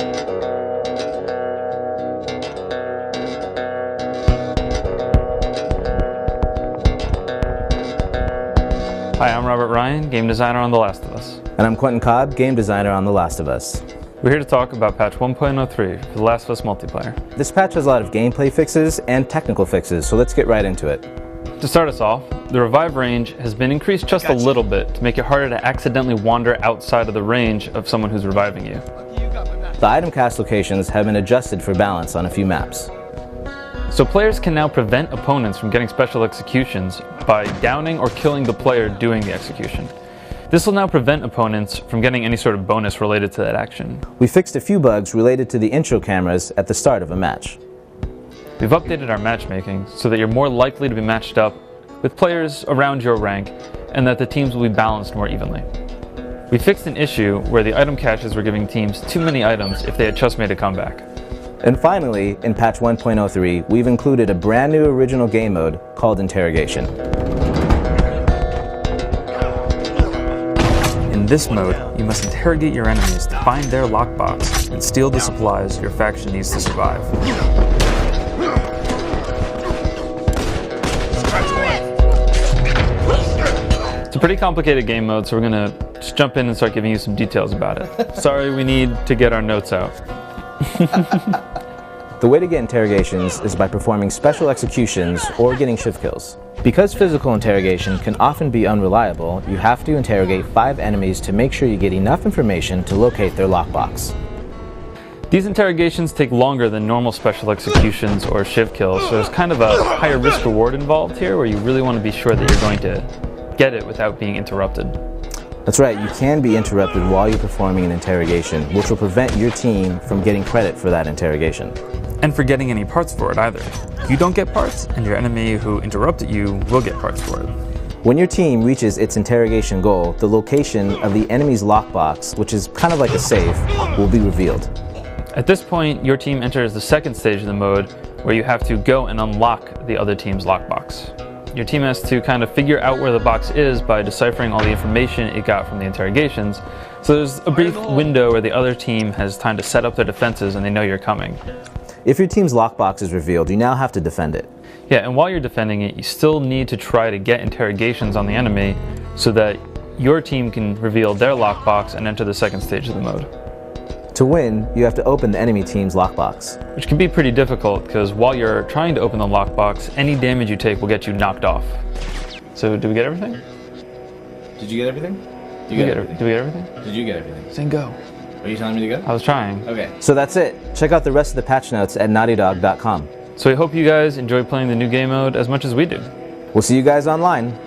Hi, I'm Robert Ryan, game designer on The Last of Us. And I'm Quentin Cobb, game designer on The Last of Us. We're here to talk about patch 1.03 for The Last of Us multiplayer. This patch has a lot of gameplay fixes and technical fixes, so let's get right into it. To start us off, the revive range has been increased just a little bit to make it harder to accidentally wander outside of the range of someone who's reviving you. The item cast locations have been adjusted for balance on a few maps. So players can now prevent opponents from getting special executions by downing or killing the player doing the execution. This will now prevent opponents from getting any sort of bonus related to that action. We fixed a few bugs related to the intro cameras at the start of a match. We've updated our matchmaking so that you're more likely to be matched up with players around your rank and that the teams will be balanced more evenly. We fixed an issue where the item caches were giving teams too many items if they had just made a comeback. And finally, in patch 1.03, we've included a brand new original game mode called Interrogation. In this mode, you must interrogate your enemies to find their lockbox and steal the supplies your faction needs to survive. It's a pretty complicated game mode, so we're going to just jump in and start giving you some details about it. Sorry, we need to get our notes out. The way to get interrogations is by performing special executions or getting shift kills. Because physical interrogation can often be unreliable, you have to interrogate 5 enemies to make sure you get enough information to locate their lockbox. These interrogations take longer than normal special executions or shift kills, so there's kind of a higher risk reward involved here where you really want to be sure that you're going to get it without being interrupted. That's right, you can be interrupted while you're performing an interrogation, which will prevent your team from getting credit for that interrogation. And for getting any parts for it either. You don't get parts, and your enemy who interrupted you will get parts for it. When your team reaches its interrogation goal, the location of the enemy's lockbox, which is kind of like a safe, will be revealed. At this point, your team enters the second stage of the mode, where you have to go and unlock the other team's lockbox. Your team has to kind of figure out where the box is by deciphering all the information it got from the interrogations. So there's a brief window where the other team has time to set up their defenses and they know you're coming. If your team's lockbox is revealed, you now have to defend it. Yeah, and while you're defending it, you still need to try to get interrogations on the enemy so that your team can reveal their lockbox and enter the second stage of the mode. To win, you have to open the enemy team's lockbox. Which can be pretty difficult because while you're trying to open the lockbox, any damage you take will get you knocked off. So, did we get everything? Did you get everything? Did we get everything? Did you get everything? Saying go. Are you telling me to go? I was trying. Okay. So that's it. Check out the rest of the patch notes at naughtydog.com. So we hope you guys enjoy playing the new game mode as much as we do. We'll see you guys online.